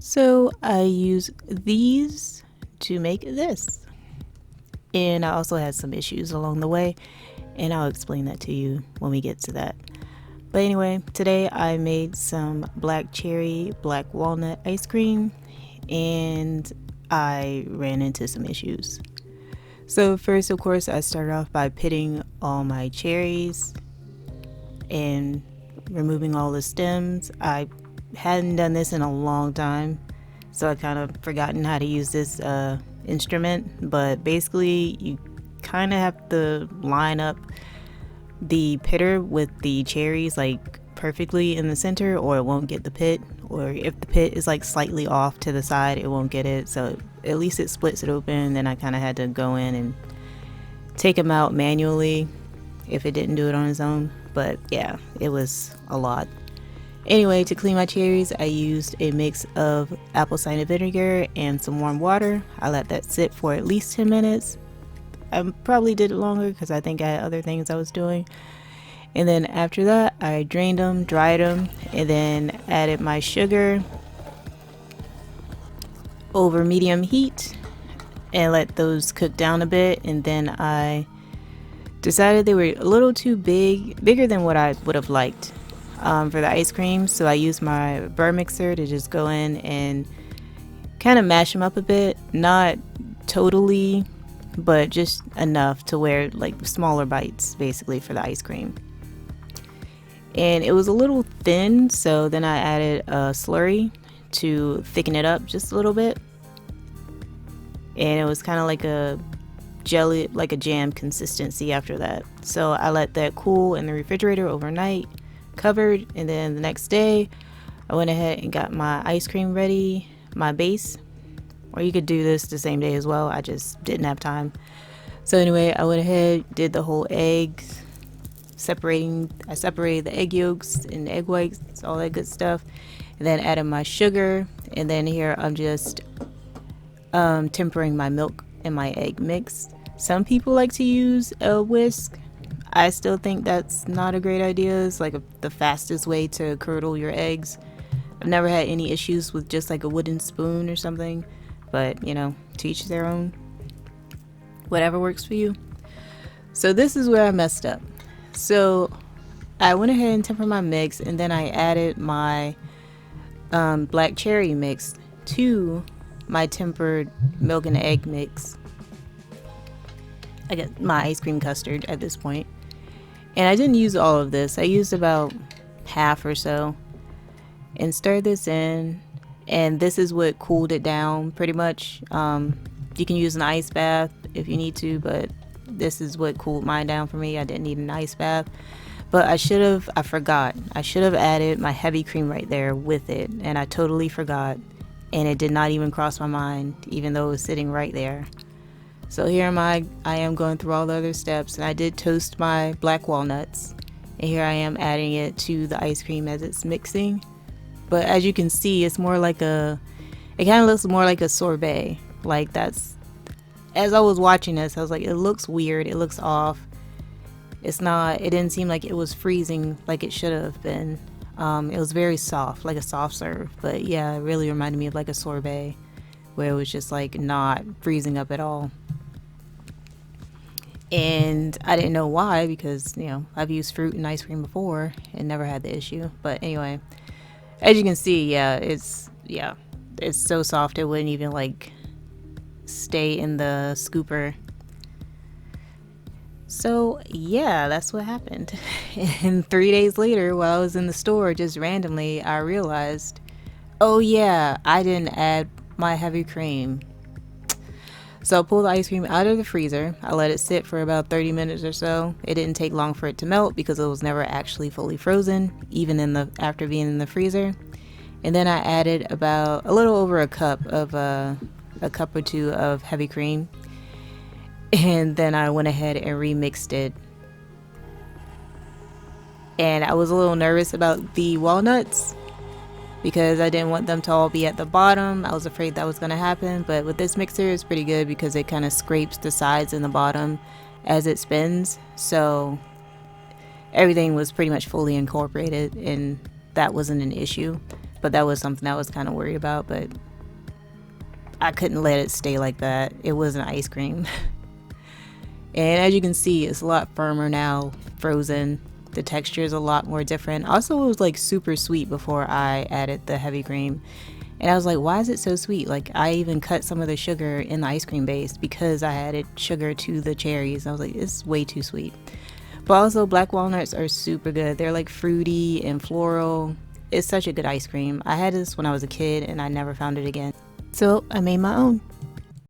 So I use these to make this. And I also had some issues along the way, and I'll explain that to you when we get to that. But anyway, today I made some black cherry, black walnut ice cream, and I ran into some issues. So first, of course, I started off by pitting all my cherries and removing all the stems. I hadn't done this in a long time, so I kind of forgotten how to use this instrument. But basically, you kind of have to line up the pitter with the cherries like perfectly in the center, or it won't get the pit. Or if the pit is like slightly off to the side, it won't get it. So at least it splits it open. Then I kind of had to go in and take them out manually if it didn't do it on its own. But yeah, it was a lot. Anyway, to clean my cherries, I used a mix of apple cider vinegar and some warm water. I let that sit for at least 10 minutes. I probably did it longer because I think I had other things I was doing. And then after that, I drained them, dried them, and then added my sugar over medium heat and let those cook down a bit. And then I decided they were a little too bigger than what I would have liked for the ice cream. So I used my burr mixer to just go in and kind of mash them up a bit. Not totally, but just enough to where like smaller bites basically for the ice cream. And it was a little thin, so then I added a slurry to thicken it up just a little bit. And it was kind of like a jelly, like a jam consistency after that. So I let that cool in the refrigerator overnight, covered, and then the next day I went ahead and got my ice cream ready, my base. Or you could do this the same day as well, I just didn't have time. So anyway, I went ahead, did the whole eggs, I separated the egg yolks and the egg whites, all that good stuff, and then added my sugar. And then here I'm just tempering my milk and my egg mix. Some people like to use a whisk. I still think that's not a great idea. It's like the fastest way to curdle your eggs. I've never had any issues with just like a wooden spoon or something, but you know, to each their own. Whatever works for you. So this is where I messed up. So I went ahead and tempered my mix, and then I added my black cherry mix to my tempered milk and egg mix. I got my ice cream custard at this point. And I didn't use all of this. I used about half or so. And stirred this in. And this is what cooled it down pretty much. You can use an ice bath if you need to, but this is what cooled mine down for me. I didn't need an ice bath. But I forgot. I should have added my heavy cream right there with it. And I totally forgot. And it did not even cross my mind, even though it was sitting right there. So here I am going through all the other steps, and I did toast my black walnuts. And here I am adding it to the ice cream as it's mixing. But as you can see, it kind of looks more like a sorbet. Like as I was watching this, I was like, it looks weird, it looks off. It didn't seem like it was freezing like it should have been. It was very soft, like a soft serve. But yeah, it really reminded me of like a sorbet, where it was just like not freezing up at all. And I didn't know why, because you know, I've used fruit and ice cream before and never had the issue. But anyway, as you can see, it's so soft it wouldn't even like stay in the scooper. So yeah, that's what happened. And 3 days later, while I was in the store, just randomly I realized, oh yeah, I didn't add my heavy cream. So I pulled the ice cream out of the freezer. I let it sit for about 30 minutes or so. It didn't take long for it to melt because it was never actually fully frozen, even after being in the freezer. And then I added about a little over a cup or two of heavy cream. And then I went ahead and remixed it. And I was a little nervous about the walnuts because I didn't want them to all be at the bottom. I was afraid that was going to happen. But with this mixer, it's pretty good because it kind of scrapes the sides and the bottom as it spins. So everything was pretty much fully incorporated, and that wasn't an issue. But that was something I was kind of worried about, but I couldn't let it stay like that. It was an ice cream. And as you can see, it's a lot firmer now, frozen. The texture is a lot more different. Also, it was like super sweet before I added the heavy cream. And I was like, why is it so sweet? Like, I even cut some of the sugar in the ice cream base because I added sugar to the cherries. I was like, it's way too sweet. But also, black walnuts are super good. They're like fruity and floral. It's such a good ice cream. I had this when I was a kid and I never found it again. So I made my own.